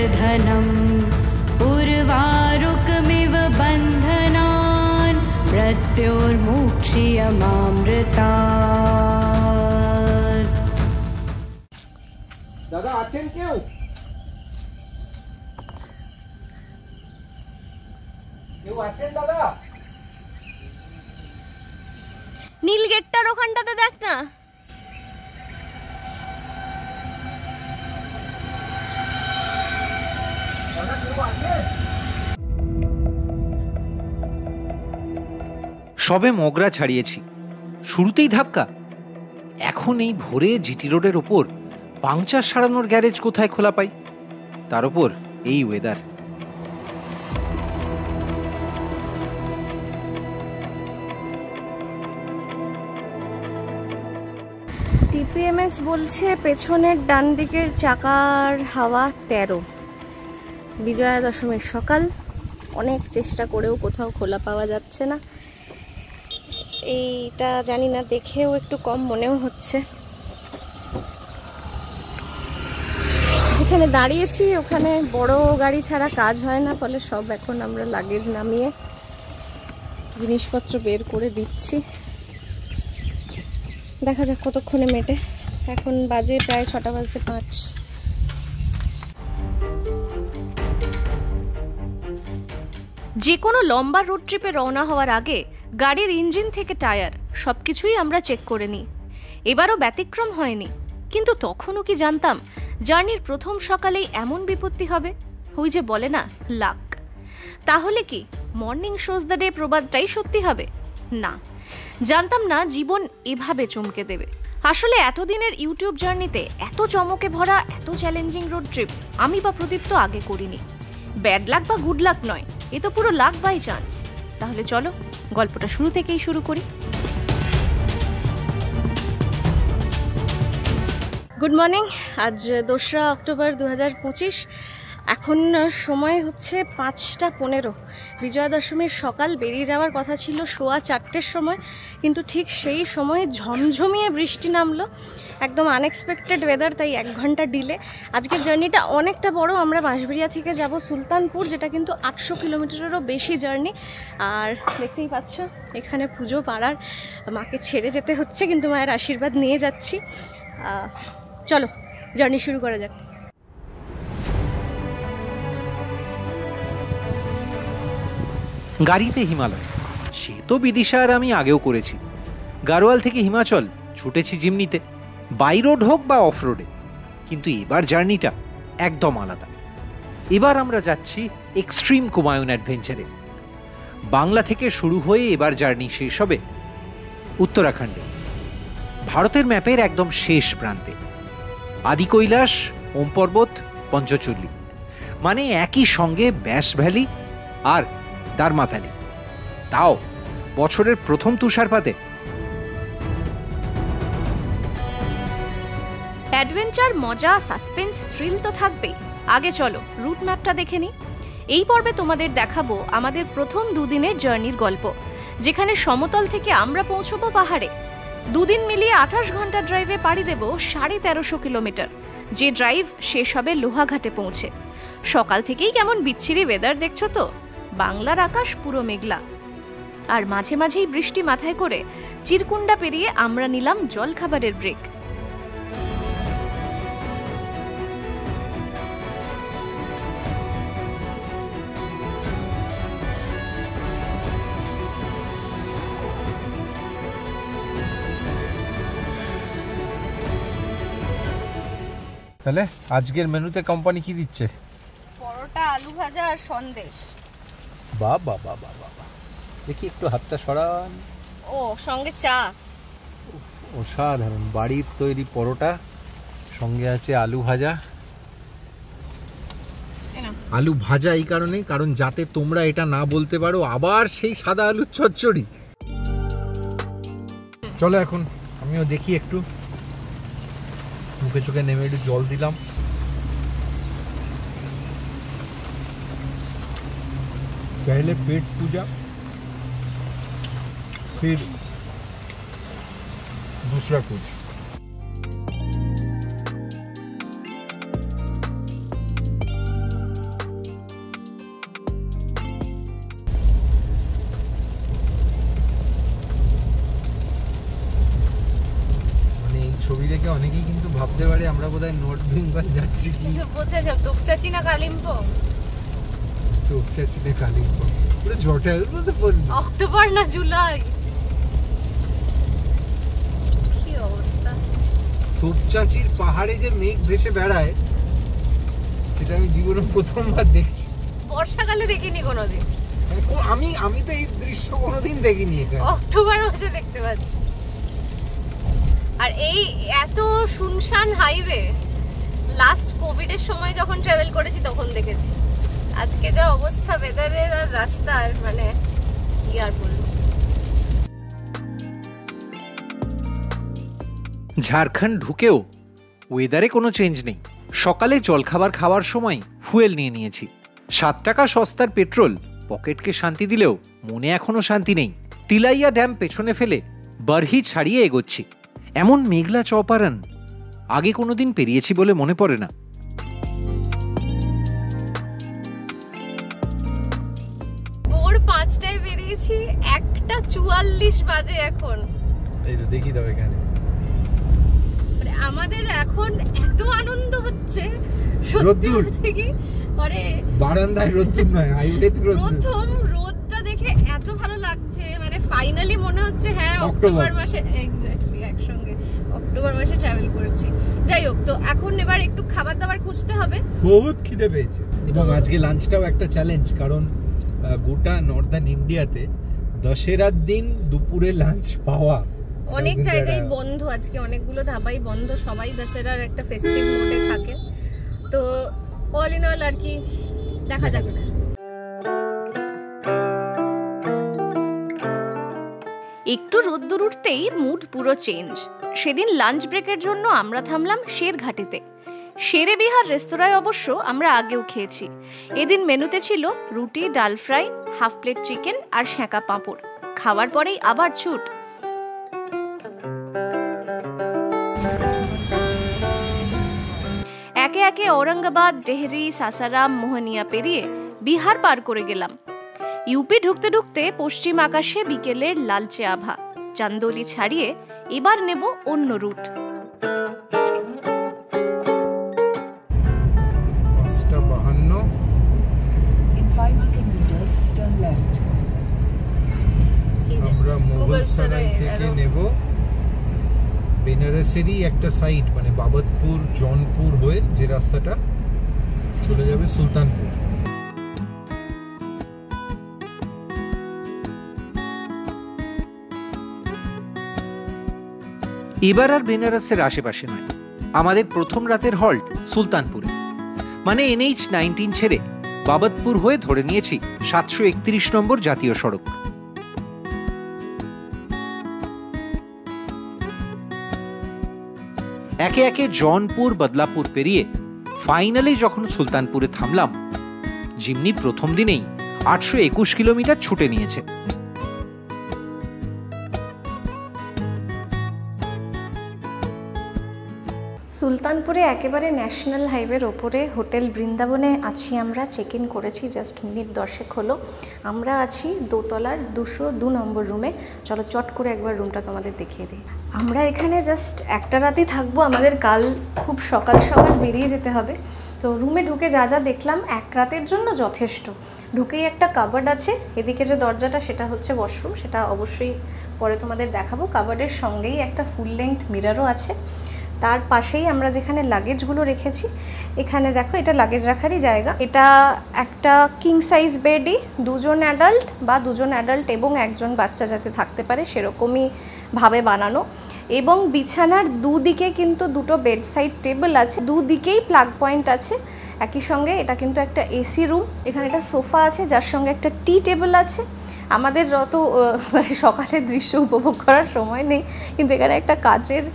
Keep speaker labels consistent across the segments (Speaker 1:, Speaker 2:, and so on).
Speaker 1: वर्धनम् उर्वारुकमिव बन्धनान् मृत्योर्मुक्षीयमामृतात्।
Speaker 2: দাদা আছেন কেউ? কেউ আছেন দাদা?
Speaker 3: নীল গেটটার ওখানটাতে দেখ না।
Speaker 4: সবে মগরা ছাড়িয়েছি, শুরুতেই ধাক্কা। এখন এই ভোরে জিটি রোডের ওপর পাংচার সারানোর গ্যারেজ কোথায় খোলা পাই, তার ওপর এই ওয়েদার।
Speaker 3: টিপিএমএস বলছে পেছনের ডান দিকের চাকার হাওয়া 13। বিজয়া দশমীর সকাল, অনেক চেষ্টা করেও কোথাও খোলা পাওয়া যাচ্ছে না। এইটা জানি না, দেখেও একটু কম মনেও হচ্ছে। যেখানে দাঁড়িয়েছি ওখানে বড় গাড়ি ছাড়া কাজ হয় না, ফলে সব এখন আমরা লাগেজ নামিয়ে জিনিসপত্র বের করে দিচ্ছি। দেখা যাক কতক্ষণে মেটে। এখন বাজে প্রায় 6:05। যে কোনো লম্বা রোড ট্রিপে রওনা হওয়ার আগে গাড়ির ইঞ্জিন থেকে টায়ার সবকিছুই আমরা চেক করে নিই। এবারও ব্যতিক্রম হয়নি, কিন্তু তখনও কি জানতাম জার্নির প্রথম সকালেই এমন বিপত্তি হবে? ওই যে বলে না, লাক। তাহলে কি মর্নিং শোজ দ্য ডে প্রবাদটাই সত্যি হবে? না, জানতাম না জীবন এভাবে চমকে দেবে। আসলে এতদিনের ইউটিউব জার্নিতে এত চমকে ভরা, এত চ্যালেঞ্জিং রোড ট্রিপ আমি বা প্রদীপ তো আগে করিনি। ব্যাড লাক বা গুড লাক নয়, এ তো পুরো লাক বাই চান্স। তাহলে চলো গল্পটা শুরু থেকেই শুরু করি। Good morning. আজ 2রা অক্টোবর 2025। এখন সময় হচ্ছে 5:15। বিজয়া দশমীর সকাল, বেরিয়ে যাওয়ার কথা ছিল 4:15 সময়, কিন্তু ঠিক সেই সময়ে ঝমঝমিয়ে বৃষ্টি নামলো। একদম আনএক্সপেক্টেড ওয়েদার, তাই 1 ঘন্টা ডিলে। আজকের জার্নিটা অনেকটা বড়। আমরা বাঁশবেড়িয়া থেকে যাব সুলতানপুর, যেটা কিন্তু 800 কিলোমিটারেরও বেশি জার্নি। আর দেখতেই পাচ্ছ এখানে পুজো পাড়ার, মাকে ছেড়ে যেতে হচ্ছে, কিন্তু মায়ের আশীর্বাদ নিয়ে যাচ্ছি। চলো জার্নি শুরু করা যাক।
Speaker 4: গাড়িতে হিমালয়, সে তো বিদিশা আর আমি আগেও করেছি। গাড়োয়াল থেকে হিমাচল ছুটেছি জিমনিতে, বাই রোড হোক বা অফ রোডে। কিন্তু এবার জার্নিটা একদম আলাদা। এবার আমরা যাচ্ছি এক্সট্রিম কুমায়ুন অ্যাডভেঞ্চারে। বাংলা থেকে শুরু হয়ে এবার জার্নি শেষ হবে উত্তরাখণ্ডে, ভারতের ম্যাপের একদম শেষ প্রান্তে। আদি কৈলাস, ওম পর্বত, পঞ্চচল্লী, মানে একই সঙ্গে ব্যাস ভ্যালি আর দারমা ভ্যালি, তাও বছরের প্রথম তুষারপাতে।
Speaker 3: অ্যাডভেঞ্চার, মজা, সাসপেন্স, থ্রিল তো থাকবেই। আগে চলো রুট ম্যাপটা দেখে নিই। এই পর্বে তোমাদের দেখাবো আমাদের প্রথম 2 দিনের জার্নির গল্প, যেখানে সমতল থেকে আমরা পৌঁছবো পাহাড়ে। 2 দিন মিলিয়ে 28 ঘন্টা ড্রাইভে পাড়ি দেব 1350 কিলোমিটার, যে ড্রাইভ শেষ হবে লোহাঘাটে পৌঁছে। সকাল থেকেই কেমন বিচ্ছিরি ওয়েদার দেখছো তো। বাংলার আকাশ পুরো মেঘলা, আর মাঝে মাঝেই বৃষ্টি মাথায় করে চিরকুন্ডা পেরিয়ে আমরা নিলাম জলখাবারের ব্রেক।
Speaker 2: তাহলে আজকের মেনুতে কোম্পানি কি দিচ্ছে?
Speaker 3: পরোটা, আলু ভাজা আর সন্দেশ।
Speaker 2: বাবা বাবা বাবা, দেখি একটু হাতটা সরান।
Speaker 3: ও, সঙ্গে চা।
Speaker 2: অসাধারণ, বাড়ির তৈরি পরোটা, সঙ্গে আছে আলু ভাজা। আলু ভাজা এই কারণেই, কারণ যাতে তোমরা এটা না বলতে পারো আবার সেই সাদা আলুর চচ্চড়ি। চলো এখন আমিও দেখি, একটু মুখে চোখে নেমে একটু জল দিলাম। पहले पेट पूजा, फिर दूसरा कुछ। অনেকেই কিন্তু ভাবতে পারে আমরা বোধহয় নর্থ বেঙ্গল যাচ্ছি কি,
Speaker 3: বোঝা যাও তোপচাচি না কালিম্পং।
Speaker 2: তোপচাচিতে কালিম্পং পুরো জটার মতো বললি।
Speaker 3: অক্টোবর না জুলাই, কি অবস্থা।
Speaker 2: তোপচাচির পাহাড়ে যে মেঘ ভেসে বেড়ায় সেটা আমি জীবনে প্রথমবার দেখছি।
Speaker 3: বর্ষাকালে দেখিনি কোনোদিন,
Speaker 2: আমি তো এই দৃশ্য কোনোদিন দেখিনি এখানে।
Speaker 3: অক্টোবর মাসে দেখতে পাচ্ছি। আর এই এত শুনশান হাইওয়ে লাস্ট কোভিডের সময় যখন ট্রাভেল করেছি তখন দেখেছি। আজকে যা অবস্থা ওয়েদারের আর রাস্তার, মানে কি আর বলবো।
Speaker 4: ঝাড়খণ্ড ঢুকেও ওয়েদারে কোনো চেঞ্জ নেই। সকালে জলখাবার খাওয়ার সময় ফুয়েল নিয়ে নিয়েছি। 7 টাকা সস্তার পেট্রোল পকেটকে শান্তি দিলেও মনে এখনো শান্তি নেই। তিলাইয়া ড্যাম পেছনে ফেলে বারহি ছাড়িয়ে এগোচ্ছি। এমন মেঘলা চপারান আগে কোনোদিন পেরিয়েছি বলে মনে পড়ে না।
Speaker 3: ভোর 5টায় বেরিয়েছি, 1:44 বাজে এখন।
Speaker 2: এই তো দেখি দাও এখানে
Speaker 3: আমাদের এখন এত আনন্দ হচ্ছে
Speaker 2: রোদ্দুর
Speaker 3: থেকে, মানে
Speaker 2: বারান্দায় রোদ্দুর নয়, হাইওয়েতে রোদ্দুর।
Speaker 3: প্রথম রোদটা দেখে এত ভালো লাগছে, মানে ফাইনালি মনে হচ্ছে হ্যাঁ
Speaker 2: অক্টোবর
Speaker 3: অক্টোবর মাসে এক্স্যাক্টলি একসঙ্গে অক্টোবর মাসে ট্রাভেল করছি। যাই হোক, তো এখন এবার একটু খাবার দাবার খুঁজতে হবে।
Speaker 2: বহুত খিদে পেয়েছে এবং আজকে লাঞ্চটাও একটা চ্যালেঞ্জ, কারণ গোটা নর্দার্ন ইন্ডিয়াতে দশেরার দিন দুপুরে লাঞ্চ পাওয়া
Speaker 3: অনেক জায়গায় বন্ধ আজকে, অনেকগুলো ধাবাই বন্ধ, সবাই দশেরার একটা ফেস্টিভ মোডে থাকে। তো অল ইন অল আর কি দেখা যাক। একটু রোদ্দুর উঠতেই মুড পুরো চেঞ্জ। সেদিন লাঞ্চ ব্রেকের জন্য আমরা থামলাম শেরঘাটিতে। শেরে বিহার রেস্তোরাঁয় অবশ্য আমরা আগেও খেয়েছি। এদিন মেনুতে ছিল রুটি, ডাল ফ্রাই, হাফ প্লেট চিকেন আর সেঁকা পাঁপড়। খাওয়ার পরেই আবার ছুট। একে একে ঔরঙ্গাবাদ, ডেহরি, সাসারাম, মোহনিয়া পেরিয়ে বিহার পার করে গেলাম। ইউপি ঢুকতে ঢুকতে পশ্চিম আকাশে বিকেলের লালচে আভা। চান্দৌলি ছাড়িয়ে এবার নেব অন্য root.
Speaker 2: 5:52
Speaker 5: In 500 meters, turn left.
Speaker 2: আমরা মোগলসরাই থেকে নেব বেনারসেরই একটা সাইড, মানে বাবতপুর, জৌনপুর হয়ে যে রাস্তাটা চলে যাবে সুলতানপুর।
Speaker 4: এবার আর বেনারসের আশেপাশে নয়, আমাদের প্রথম রাতের হল্ট সুলতানপুরে। মানে NH-19 ছেড়ে বাবতপুর হয়ে ধরে নিয়েছি 731 নম্বর জাতীয় সড়ক। একে একে জৌনপুর, বদলাপুর পেরিয়ে ফাইনালি যখন সুলতানপুরে থামলাম, জিমনি প্রথম দিনেই 821 কিলোমিটার ছুটে নিয়েছে।
Speaker 3: সুলতানপুরে একেবারে ন্যাশনাল হাইওয়ের ওপরে হোটেল বৃন্দাবনে আছি আমরা। চেক ইন করেছি, জাস্ট মিনিট 10 হলো। আমরা আছি দোতলার 202 নম্বর রুমে। চলো চট করে একবার রুমটা তোমাদের দেখিয়ে দিই। আমরা এখানে জাস্ট একটা রাতই থাকবো, আমাদের কাল খুব সকাল সকাল বেরিয়ে যেতে হবে। তো রুমে ঢুকে যা যা দেখলাম এক রাতের জন্য যথেষ্ট। ঢুকেই একটা কাবার্ড আছে, এদিকে যে দরজাটা সেটা হচ্ছে ওয়াশরুম, সেটা অবশ্যই পরে তোমাদের দেখাবো। কাবার্ডের সঙ্গেই একটা ফুল লেংথ মিররও আছে। তার পাশেই আমরা যেখানে লাগেজগুলো রেখেছি, এখানে দেখো এটা লাগেজ রাখারই জায়গা। এটা একটা কিং সাইজ বেডই, 2 জন অ্যাডাল্ট বা 2 জন অ্যাডাল্ট এবং 1 জন বাচ্চা যাতে থাকতে পারে সেরকমই ভাবে বানানো। এবং বিছানার দুদিকে কিন্তু 2টো বেড সাইড টেবিল আছে, দুদিকেই প্লাগ পয়েন্ট আছে। একই সঙ্গে এটা কিন্তু একটা এসি রুম। এখানে একটা সোফা আছে যার সঙ্গে একটা টি টেবিল আছে। আমাদের অত মানে সকালের দৃশ্য উপভোগ করার সময় নেই, কিন্তু এখানে একটা কাচের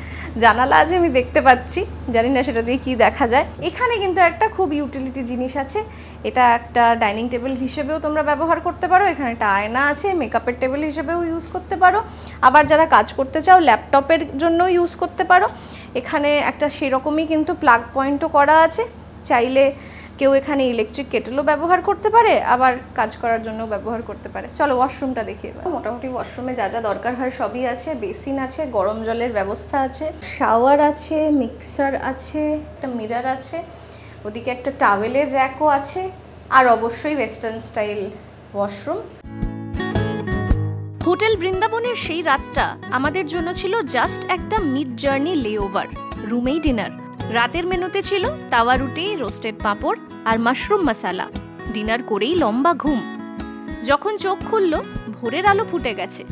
Speaker 3: জানালা আছে, আমি দেখতে পাচ্ছি, জানি না সেটা দিয়ে কি দেখা যায়। এখানে কিন্তু একটা খুব ইউটিলিটি জিনিস আছে, এটা একটা ডাইনিং টেবিল হিসেবেও তোমরা ব্যবহার করতে পারো। এখানে একটা আয়না আছে, মেকআপের টেবিল হিসেবেও ইউজ করতে পারো। আবার যারা কাজ করতে চাও ল্যাপটপের জন্য ইউজ করতে পারো। এখানে একটা সেরকমই কিন্তু প্লাগ পয়েন্টও করা আছে, চাইলে কেউ এখানে ইলেকট্রিক কেটেলও ব্যবহার করতে পারে, আবার কাজ করার জন্য ব্যবহার করতে পারে। চলো ওয়াশরুমটা দেখি এবার। মোটামুটি ওয়াশরুমে যা যা দরকার হয় সবই আছে। বেসিন আছে, গরম জলের ব্যবস্থা আছে, শাওয়ার আছে, মিক্সার আছে, একটা মিরর আছে, ওদিকে একটা টাওয়েলের র্যাকও আছে, আর অবশ্যই ওয়েস্টার্ন স্টাইল ওয়াশরুম। হোটেল বৃন্দাবনের সেই রাতটা আমাদের জন্য ছিল জাস্ট একটা মিড জার্নি লেওভার। রুমেই ডিনার। রাতের মেনুতে ছিল তাওয়া রুটি, রোস্টেড পাঁপড় আর মাশরুম মশালা। ডিনার করেই লম্বা ঘুম। যখন চোখ খুলল, ভোরের আলো ফুটে গেছে।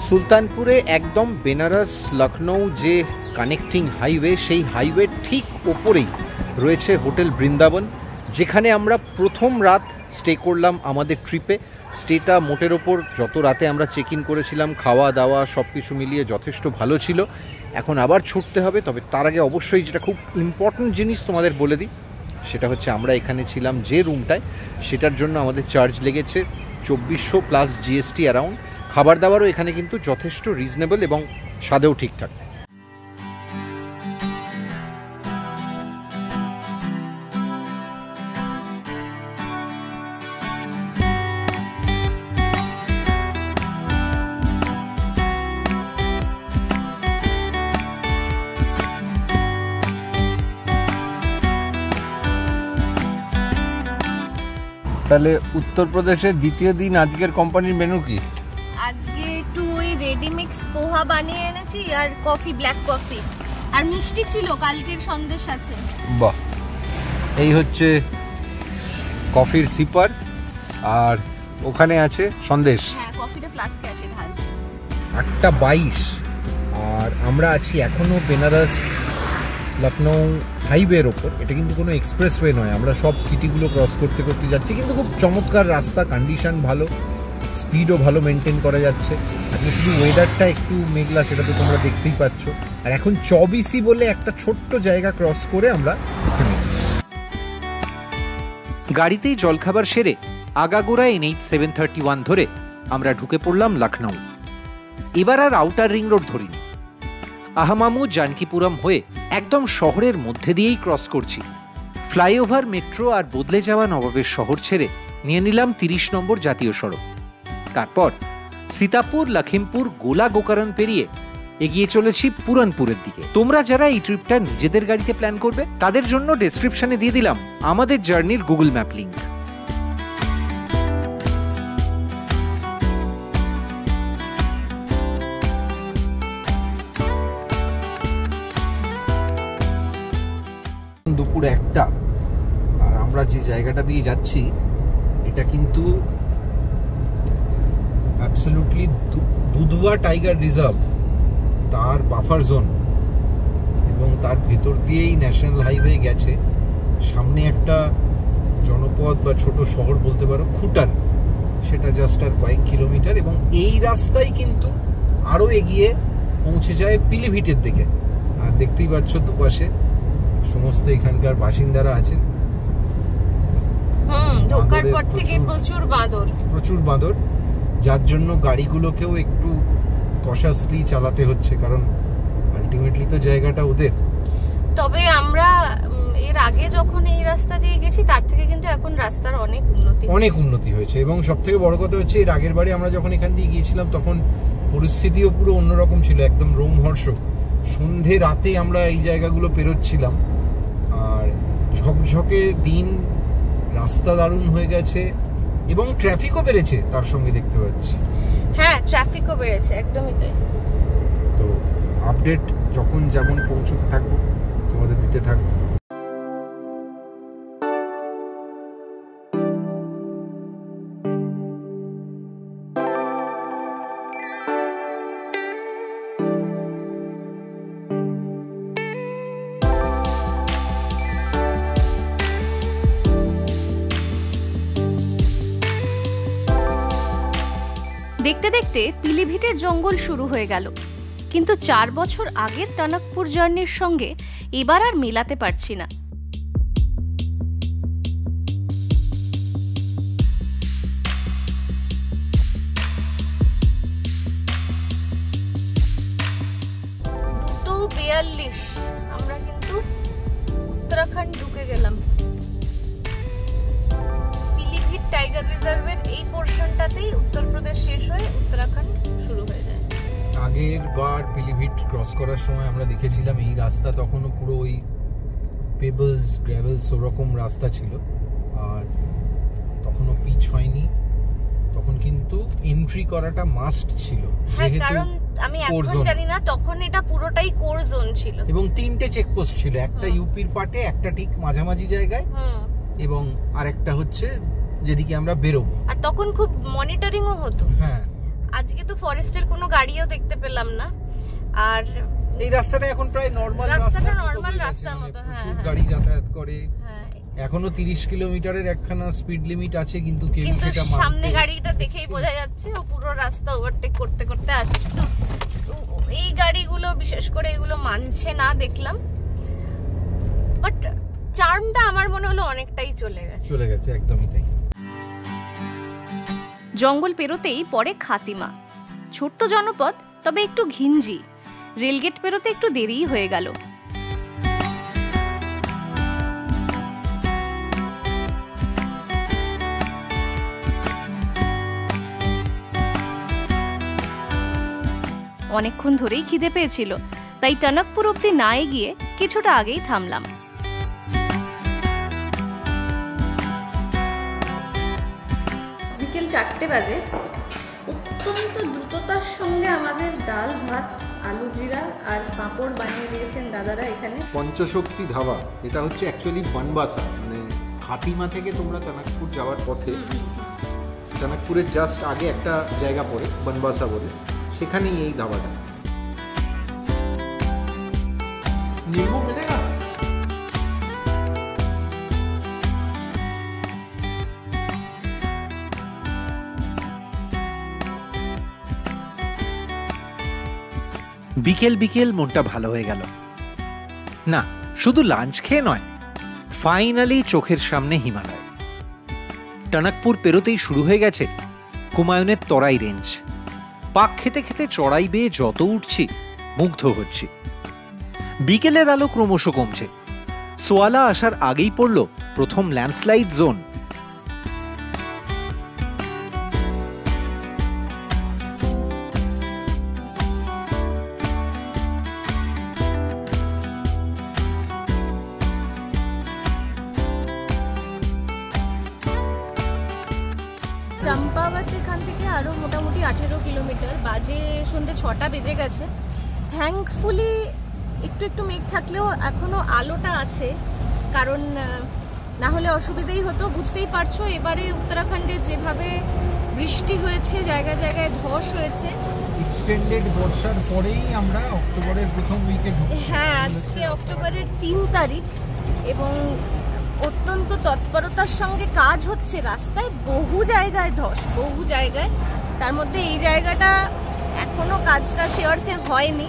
Speaker 4: সুলতানপুরে একদম বেনারস লখনৌ যে কানেক্টিং হাইওয়ে, সেই হাইওয়ে ঠিক ওপরেই রয়েছে হোটেল বৃন্দাবন, যেখানে আমরা প্রথম রাত স্টে করলাম আমাদের ট্রিপে। স্টেটা মোটের ওপর যত রাতে আমরা চেক ইন করেছিলাম, খাওয়া দাওয়া সব কিছু মিলিয়ে যথেষ্ট ভালো ছিল। এখন আবার ছুটতে হবে, তবে তার আগে অবশ্যই যেটা খুব ইম্পর্ট্যান্ট জিনিস তোমাদের বলে দিই, সেটা হচ্ছে আমরা এখানে ছিলাম যে রুমটায়, সেটার জন্য আমাদের চার্জ লেগেছে 2400 প্লাস জিএসটি অ্যারাউন্ড। খাবার দাবারও এখানে কিন্তু যথেষ্ট রিজনেবল এবং স্বাদেও ঠিকঠাক।
Speaker 2: তাহলে উত্তরপ্রদেশের দ্বিতীয় দিন আজকের কোম্পানির মেনু কি?
Speaker 3: আজকে একটু ওই রেডি মিক্স পোহা বানিয়ে এনেছি, আর কফি, ব্ল্যাক কফি, আর মিষ্টি ছিল, কালকের সন্দেশ আছে।
Speaker 2: বাহ, এই হচ্ছে কফির সিপার, আর ওখানে আছে সন্দেশ।
Speaker 3: হ্যাঁ, কফিটা ফ্লাস্কে আছে, ঢালছি।
Speaker 2: 8:22 আর আমরা আছি এখনও বেনারস লখনৌ হাইওয়ের ওপর। এটা কিন্তু কোনো এক্সপ্রেসওয়ে নয়, আমরা সব সিটিগুলো ক্রস করতে করতে যাচ্ছি, কিন্তু খুব চমৎকার রাস্তা, কন্ডিশন ভালো, স্পিডও ভালো মেনটেন করা যাচ্ছে। আজকে শুধু ওয়েদারটা একটু মেঘলা, সেটা তো তোমরা দেখতেই পাচ্ছ। আর এখন 24 বলে একটা ছোট্ট জায়গা ক্রস করে আমরা এখানে
Speaker 4: গাড়িতেই জলখাবার সেরে আগাগোড়া NH 731 ধরে আমরা ঢুকে পড়লাম লখনৌ। এবার আর আউটার রিং রোড ধরিনি, আহমামু জানকিপুরম হয়ে একদম শহরের মধ্যে দিয়েই ক্রস করছি। ফ্লাইওভার, মেট্রো আর বদলে যাওয়া নবাবের শহর ছেড়ে নিয়ে নিলাম 30 নম্বর জাতীয় সড়ক। তারপর সীতাপুর, লখিমপুর, গোলা গোকরণ পেরিয়ে এগিয়ে চলেছি পুরনপুরের দিকে। তোমরা যারা এই ট্রিপটা নিজেদের গাড়িতে প্ল্যান করবে, তাদের জন্য ডেসক্রিপশনে দিয়ে দিলাম আমাদের জার্নির গুগল ম্যাপ লিঙ্ক।
Speaker 2: দুপুর 1টা, আর আমরা যে জায়গাটা দিয়ে যাচ্ছি এটা কিন্তু অ্যাবসলিউটলি দুধওয়া টাইগার রিজার্ভ, তার বাফার জোন, এবং তার ভেতর দিয়েই ন্যাশনাল হাইওয়ে গেছে। সামনে একটা জনপদ বা ছোট শহর বলতে পারো, খুটার, সেটা জাস্ট আর কয়েক কিলোমিটার, এবং এই রাস্তায় কিন্তু আরও এগিয়ে পৌঁছে যায় পিলিভিটের দিকে। আর দেখতেই পাচ্ছ দুপাশে সমস্ত এখানকার বাসিন্দারা আছেন।
Speaker 3: ঢোকার পর থেকে প্রচুর বাঁদর,
Speaker 2: যার জন্য গাড়িগুলোকেও একটু কশাসলি চালাতে হচ্ছে, কারণ আলটিমেটলি তো জায়গাটা ওদের।
Speaker 3: তবে আমরা এর আগে যখন এই রাস্তা দিয়ে গেছি, তার থেকে কিন্তু এখন রাস্তার অনেক উন্নতি
Speaker 2: হয়েছে। এবং সব থেকে বড় কথা হচ্ছে, এর আগের বারে আমরা যখন এখান দিয়ে গিয়েছিলাম তখন পরিস্থিতিও পুরো অন্যরকম ছিল, একদম রোমহর্ষক। সন্ধে রাতে আমরা এই জায়গাগুলো পেরোচ্ছিলাম, আর ঝকঝকে দিন, রাস্তা দারুণ হয়ে গেছে, এবং ট্রাফিকও বেড়েছে তার সঙ্গে, দেখতে পাচ্ছি।
Speaker 3: হ্যাঁ, ট্রাফিকও বেড়েছে, একদমই তাই।
Speaker 2: তো আপডেট যখন যেমন পৌঁছতে থাকবো তোমাদের দিতে থাকবো।
Speaker 3: দেখতে দেখতে পিলিভিটের জঙ্গল শুরু হয়ে গেল, কিন্তু 4 বছর আগের টনকপুর জার্নির সঙ্গে এবার আর মেলাতে পারছি না। তো 42 আমরা কিন্তু উত্তরাখণ্ড ঢুকে গেলাম। রিজার্ভের এই পোর্শনটাতেই উত্তরপ্রদেশ শেষ হয়ে উত্তরাখণ্ড শুরু হয়ে যায়।
Speaker 2: আগের বার পিলিভিট ক্রস করার সময় আমরা দেখেছিলাম এই রাস্তা তখনও পুরো ওই পেবলস গ্র্যাভেলস ওরকম রাস্তা ছিল, আর তখনও পিচ হয়নি। তখন কিন্তু এন্ট্রি করাটা মাস্ট ছিল,
Speaker 3: হ্যাঁ, কারণ আমি এখন জানি না, তখন এটা পুরোটাই কোর জোন ছিল
Speaker 2: এবং 3টে চেকপোস্ট ছিল, একটা ইউপির পাটে, একটা ঠিক মাঝামাঝি জায়গায়, এবং আরেকটা হচ্ছে যেদিকে আমরা বেরোবো।
Speaker 3: আর তখন খুব মনিটরিংও হতো।
Speaker 2: হ্যাঁ,
Speaker 3: আজকে তো ফরেস্টের কোনো গাড়িও দেখতে পেলাম না। আর
Speaker 2: এই রাস্তাটা এখন প্রায় নরমাল
Speaker 3: রাস্তার মতো, হ্যাঁ,
Speaker 2: গাড়ি যাতায়াত করে।
Speaker 3: হ্যাঁ,
Speaker 2: এখনো 30 কিলোমিটারের একখানা স্পিড লিমিট আছে, কিন্তু কেউ সেটা মানতে,
Speaker 3: সামনে গাড়িটা দেখেই বোঝা যাচ্ছে ও পুরো রাস্তা ওভারটেক করতে করতে আসছে। তো এই গাড়িগুলো বিশেষ করে এগুলো মানছে না দেখলাম, বাট চার্মটা আমার মনে হলো অনেকটাই চলে গেছে।
Speaker 2: একদমই তাই।
Speaker 3: জঙ্গল পেরোতেই পরে খাতিমা, ছোট্ট জনপদ, তবে একটু ঘিঞ্জি। রেলগেট পেরোতে একটু দেরিই হয়ে গেল। অনেকক্ষণ ধরেই খিদে পেয়েছিল, তাই টনকপুর অব্দি না এগিয়ে কিছুটা আগেই থামলাম। বিকেল 4টে বাজে। অত্যন্ত দ্রুততার সঙ্গে আমাদের ডাল ভাত, আলু জিরা আর পাঁপড় বানিয়ে দিয়েছেন দাদারা এখানে।
Speaker 2: পঞ্চশক্তি ধাবা, এটা হচ্ছে অ্যাকচুয়ালি বনবাসা, মানে খাতিমা থেকে তোমরা টনকপুর যাওয়ার পথে, টনকপুরের জাস্ট আগে একটা জায়গা পড়ে বনবাসা বলে, সেখানেই এই ধাবাটা। নিম্বু মিলেগা?
Speaker 4: বিকেল বিকেল মনটা ভালো হয়ে গেল। না, শুধু লাঞ্চ খেয়ে নয়, ফাইনালি চোখের সামনে হিমালয়। টনকপুর পেরোতেই শুরু হয়ে গেছে কুমায়ুনের তরাই রেঞ্জ। পাক খেতে খেতে চড়াই বেয়ে যত উঠছি মুগ্ধ হচ্ছি। বিকেলের আলো ক্রমশ কমছে। সোয়ালা আসার আগেই পড়ল প্রথম ল্যান্ডস্লাইড জোন।
Speaker 3: চম্পাবত এখান থেকে আরও মোটামুটি 18 কিলোমিটার। বাজে সন্ধ্যে 6টা বেজে গেছে। থ্যাঙ্কফুলি একটু একটু মেঘ থাকলেও এখনও আলোটা আছে, কারণ না হলে অসুবিধাই হতো। বুঝতেই পারছো এবারে উত্তরাখণ্ডে যেভাবে বৃষ্টি হয়েছে, জায়গায় জায়গায় ধস হয়েছে।
Speaker 2: এক্সটেন্ডেড বর্ষার পরেই আমরা অক্টোবরের প্রথম উইকে ঢুকছি।
Speaker 3: হ্যাঁ, আজকে অক্টোবরের 3 তারিখ এবং অত্যন্ত তৎপরতার সঙ্গে কাজ হচ্ছে রাস্তায়। বহু জায়গায় ধস, বহু জায়গায়। তার মধ্যে এই জায়গাটা এখনো কাজটা সে অর্থে হয়নি,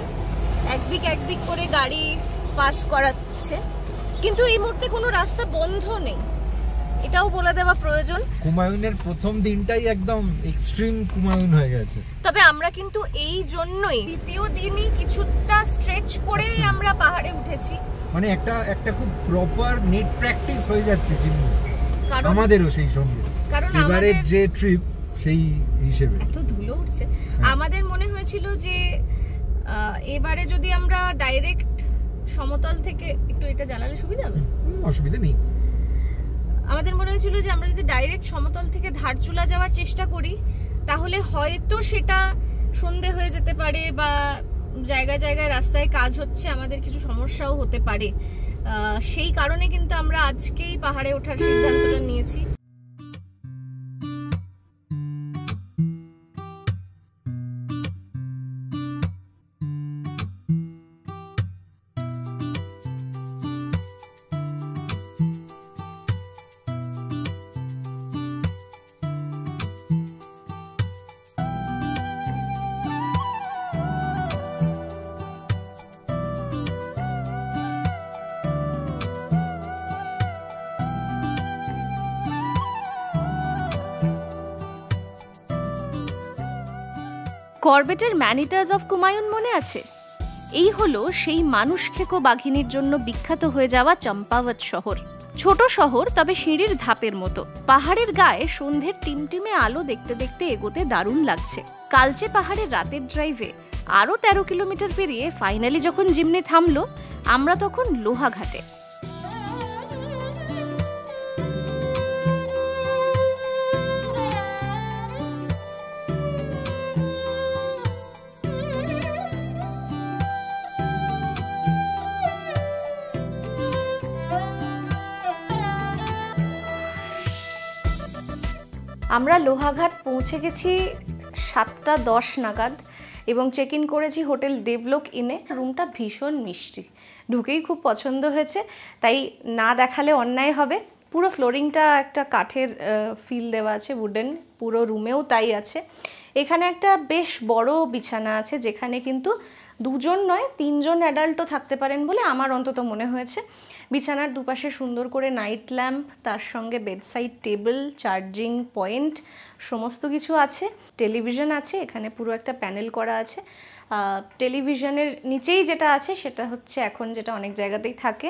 Speaker 3: একদিক করে গাড়ি পাস করাচ্ছে, কিন্তু এই মুহূর্তে কোনো রাস্তা বন্ধ নেই, এটাও বলে দেওয়া প্রয়োজন।
Speaker 2: কুমায়ুনের প্রথম দিনটাই একদম এক্সট্রিম কুমায়ুন হয়ে গেছে।
Speaker 3: তবে আমরা কিন্তু এই জন্যই দ্বিতীয় দিনই কিছুটা স্ট্রেচ করেই আমরা পাহাড়ে উঠেছি,
Speaker 2: মানে একটা খুব প্রপার নেট প্র্যাকটিস হয়ে যাচ্ছে আমাদেরও সেই সঙ্গে,
Speaker 3: কারণ
Speaker 2: এবারের যে ট্রিপ সেই হিসেবে
Speaker 3: এত ধুলো উঠছে। আমাদের মনে হয়েছিল যে এবারে যদি আমরা ডাইরেক্ট সমতল থেকে, একটু এটা জ্বালালে সুবিধা হবে?
Speaker 2: অসুবিধা নেই।
Speaker 3: আমাদের মনে হয়েছিল যে আমরা যদি ডাইরেক্ট সমতল থেকে ধারচুলা যাওয়ার চেষ্টা করি তাহলে হয়তো সেটা সন্ধে হয়ে যেতে পারে, বা জায়গায় জায়গায় রাস্তায় কাজ হচ্ছে, আমাদের কিছু সমস্যাও হতে পারে। সেই কারণে কিন্তু আমরা আজকেই পাহাড়ে ওঠার সিদ্ধান্তটা নিয়েছি। করবেটের ম্যানিটার্স অফ কুমায়ুন মনে আছে? এই হলো সেই মানুষ খেকো বাঘিনীর জন্য বিখ্যাত হয়ে যাওয়া চম্পাবত শহর। ছোট শহর, তবে সিঁড়ির ধাপের মতো। পাহাড়ের গায়ে সন্ধ্যের টিমটিমে আলো দেখতে দেখতে এগোতে দারুণ লাগছে। কালচে পাহাড়ের রাতের ড্রাইভে আরও 13 কিলোমিটার পেরিয়ে ফাইনালি যখন জিমনি থামলো, আমরা তখন লোহাঘাটে। আমরা লোহাঘাট পৌঁছে গেছি 7:10 নাগাদ এবং চেক ইন করেছি হোটেল দেবলোক ইনে। রুমটা ভীষণ মিষ্টি, ঢুকেই খুব পছন্দ হয়েছে, তাই না দেখালে অন্যায় হবে। পুরো ফ্লোরিংটা একটা কাঠের ফিল দেওয়া আছে, উডেন, পুরো রুমেও তাই আছে। এখানে একটা বেশ বড় বিছানা আছে, যেখানে কিন্তু 2 জন নয় 3 জন অ্যাডাল্টও থাকতে পারেন বলে আমার অন্তত মনে হয়েছে। বিছানার দুপাশে সুন্দর করে নাইট ল্যাম্প, তার সঙ্গে বেডসাইড টেবিল, চার্জিং পয়েন্ট, সমস্ত কিছু আছে। টেলিভিশন আছে, এখানে পুরো একটা প্যানেল করা আছে। টেলিভিশনের নিচেই যেটা আছে সেটা হচ্ছে এখন যেটা অনেক জায়গাতেই থাকে,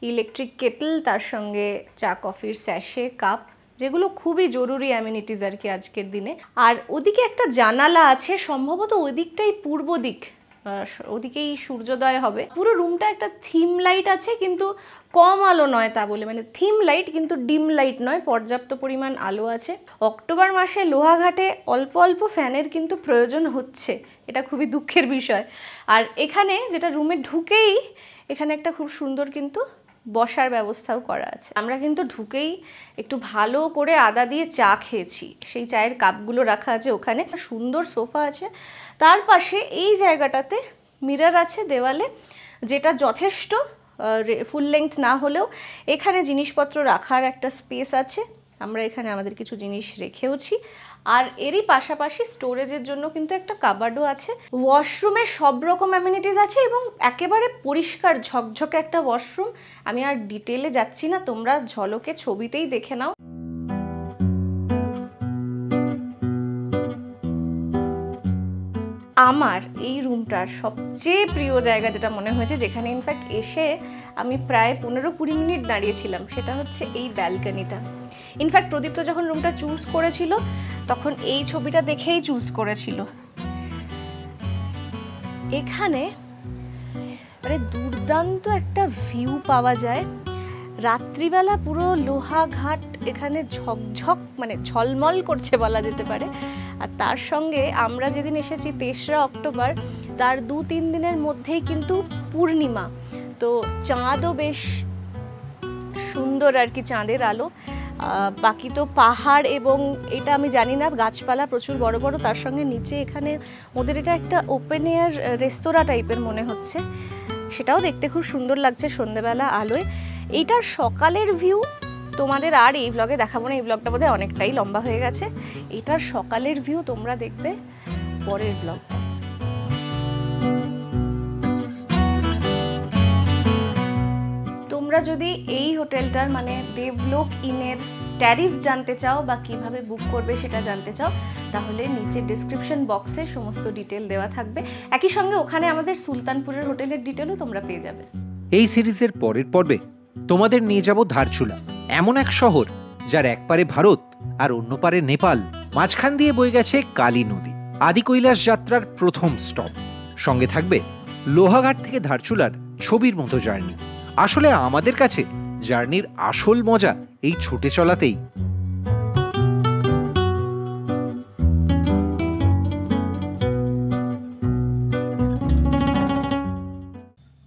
Speaker 3: ইলেকট্রিক কেটল, তার সঙ্গে চা কফির স্যাশে, কাপ, যেগুলো খুবই জরুরি অ্যামিনিটিস আর কি আজকের দিনে। আর ওদিকে একটা জানালা আছে, সম্ভবত ওই দিকটাই পূর্ব দিক, ওদিকেই সূর্যোদয় হবে। পুরো রুমটা একটা থিম লাইট আছে, কিন্তু কম আলো নয় তা বলে, মানে থিম লাইট কিন্তু ডিম লাইট নয়, পর্যাপ্ত পরিমাণ আলো আছে। অক্টোবর মাসে লোহাঘাটে অল্প অল্প ফ্যানের কিন্তু প্রয়োজন হচ্ছে, এটা খুবই দুঃখের বিষয়। আর এখানে যেটা রুমে ঢুকেই এখানে একটা খুব সুন্দর কিন্তু বসার ব্যবস্থাও করা আছে। আমরা কিন্তু ঢুকেই একটু ভালো করে আদা দিয়ে চা খেয়েছি, সেই চায়ের কাপগুলো রাখা আছে ওখানে। সুন্দর সোফা আছে, তার পাশে এই জায়গাটাতে মিরর আছে দেওয়ালে, যেটা যথেষ্ট ফুল লেংথ না হলেও এখানে জিনিসপত্র রাখার একটা স্পেস আছে। আমরা এখানে আমাদের কিছু জিনিস রেখেওছি। আর এরই পাশাপাশি স্টোরেজের জন্য কিন্তু একটা কাবার্ডও আছে। ওয়াশরুমে সব রকম অ্যামিনিটিস আছে এবং একেবারে পরিষ্কার ঝকঝকে একটা ওয়াশরুম। আমি আর ডিটেলে যাচ্ছি না, তোমরা ঝলকে ছবিতেই দেখে নাও। আমার এই রুমটার সবচেয়ে প্রিয় জায়গা যেটা মনে হয়েছে, যেখানে ইনফ্যাক্ট এসে আমি প্রায় 15-20 মিনিট দাঁড়িয়েছিলাম, সেটা হচ্ছে এই ব্যালকনিটা। ইনফ্যাক্ট প্রদীপ্ত যখন রুমটা চুজ করেছিল তখন এই ছবিটা দেখেই চুজ করেছিল। এখানে মানে দুর্দান্ত একটা ভিউ পাওয়া যায়। রাত্রিবেলা পুরো লোহাঘাট এখানে ঝকঝক মানে ঝলমল করছে বলা যেতে পারে। আর তার সঙ্গে আমরা যেদিন এসেছি 3রা অক্টোবর, তার 2-3 দিনের মধ্যেই কিন্তু পূর্ণিমা, তো চাঁদও বেশ সুন্দর আর কি, চাঁদের আলো। বাকি তো পাহাড় এবং এটা আমি জানি না, গাছপালা প্রচুর বড় বড়, তার সঙ্গে নিচে এখানে ওদের এটা একটা ওপেন এয়ার রেস্তোরাঁ টাইপের মনে হচ্ছে, সেটাও দেখতে খুব সুন্দর লাগছে সন্ধ্যেবেলা আলোয়। এইটার সকালের ভিউ তোমাদের আর এই ব্লগে দেখাবো না, এই ব্লগটা বোধহয় অনেকটাই লম্বা হয়ে গেছে। এটার সকালের ভিউ তোমরা দেখবে পরের ব্লগটা। তোমরা যদি এই হোটেলটার মানে দেবলোক ইনের ট্যারিফ জানতে চাও বা কিভাবে বুক করবে সেটা জানতে চাও, তাহলে নিচে ডেসক্রিপশন বক্সে সমস্ত ডিটেল দেওয়া থাকবে। একই সঙ্গে ওখানে আমাদের সুলতানপুরের হোটেলের ডিটেলও তোমরা পেয়ে যাবে।
Speaker 4: এই সিরিজের পরের পর্বে তোমাদের নিয়ে যাব ধারচুলা, এমন এক শহর যার এক পারে ভারত আর অন্য পারে নেপাল, মাঝখান দিয়ে বয়ে গেছে কালী নদী। আদি কৈলাস যাত্রার প্রথম স্টপ। সঙ্গে থাকবে লোহাঘাট থেকে ধারচুলার ছবির মতো জার্নি। আসলে আমাদের কাছে জার্নির আসল মজা এই ছুটে চলাতেই।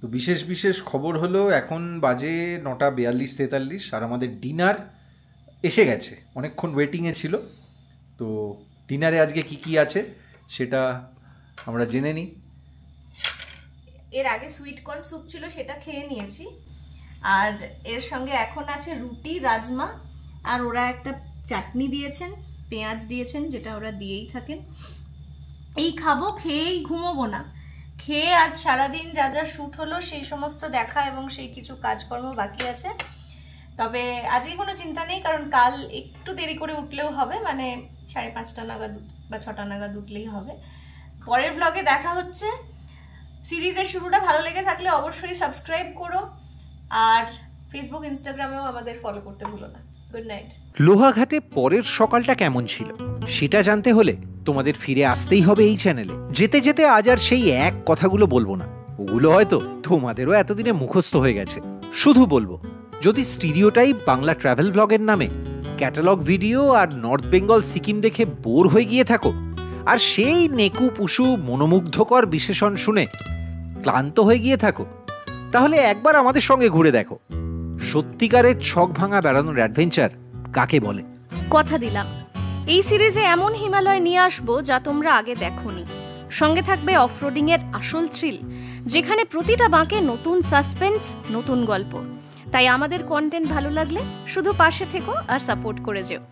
Speaker 2: তো বিশেষ বিশেষ খবর হলো, এখন বাজে 9:42-43 আর আমাদের ডিনার এসে গেছে। অনেকক্ষণ ওয়েটিংয়ে ছিল, তো ডিনারে আজকে কি কি আছে সেটা আমরা জেনে নিই।
Speaker 3: এর আগে সুইট কর্ন স্যুপ ছিল, সেটা খেয়ে নিয়েছি। আর এর সঙ্গে এখন আছে রুটি, রাজমা, আর ওরা একটা চাটনি দিয়েছেন, পেঁয়াজ দিয়েছেন, যেটা ওরা দিয়েই থাকেন। এই খাবো, খেয়েই ঘুমোবো না। খেয়ে আজ সারাদিন যা যা শ্যুট হলো সেই সমস্ত দেখা এবং সেই কিছু কাজকর্ম বাকি আছে। তবে আজকে কোনো চিন্তা নেই, কারণ কাল একটু দেরি করে উঠলেও হবে, মানে 5:30 নাগাদ বা 6টা নাগাদ উঠলেই হবে। পরের ব্লগে দেখা হচ্ছে। সিরিজের শুরুটা ভালো লেগে থাকলে অবশ্যই সাবস্ক্রাইব করো, আর ফেসবুক ইনস্টাগ্রামেও আমাদের ফলো করতে ভুলো না। Good night.
Speaker 4: লোহাঘাটে পরের সকালটা কেমন ছিল সেটা জানতে হলে তোমাদের ফিরে আসতেই হবে এই চ্যানেলে। যেতে যেতে আজ আর সেই এক কথাগুলো বলবো না, ওগুলো হয়তো তোমাদেরও এতদিনে মুখস্থ হয়ে গেছে। শুধু বলবো, যদি স্টিরিওটাইপ বাংলা ট্রাভেল ব্লগের নামে ক্যাটালগ ভিডিও আর নর্থ বেঙ্গল সিকিম দেখে বোর হয়ে গিয়ে থাকো, আর সেই নেকু পুষু মনোমুগ্ধকর বিশেষণ শুনে ক্লান্ত হয়ে গিয়ে থাকো, তাহলে একবার আমাদের সঙ্গে ঘুরে দেখো সত্যিকারের ছক ভাঙা বেড়ানোর অ্যাডভেঞ্চার কাকে বলে।
Speaker 3: কথা দিলাম, এই সিরিজে এমন হিমালয় নিয়ে আসবো যা তোমরা আগে দেখোনি। সঙ্গে থাকবে অফরোডিং এর আসল থ্রিল, যেখানে প্রতিটা বাঁকে নতুন সাসপেন্স, নতুন গল্প। তাই আমাদের কন্টেন্ট ভালো লাগলে শুধু পাশে থেকো আর সাপোর্ট করে যেও।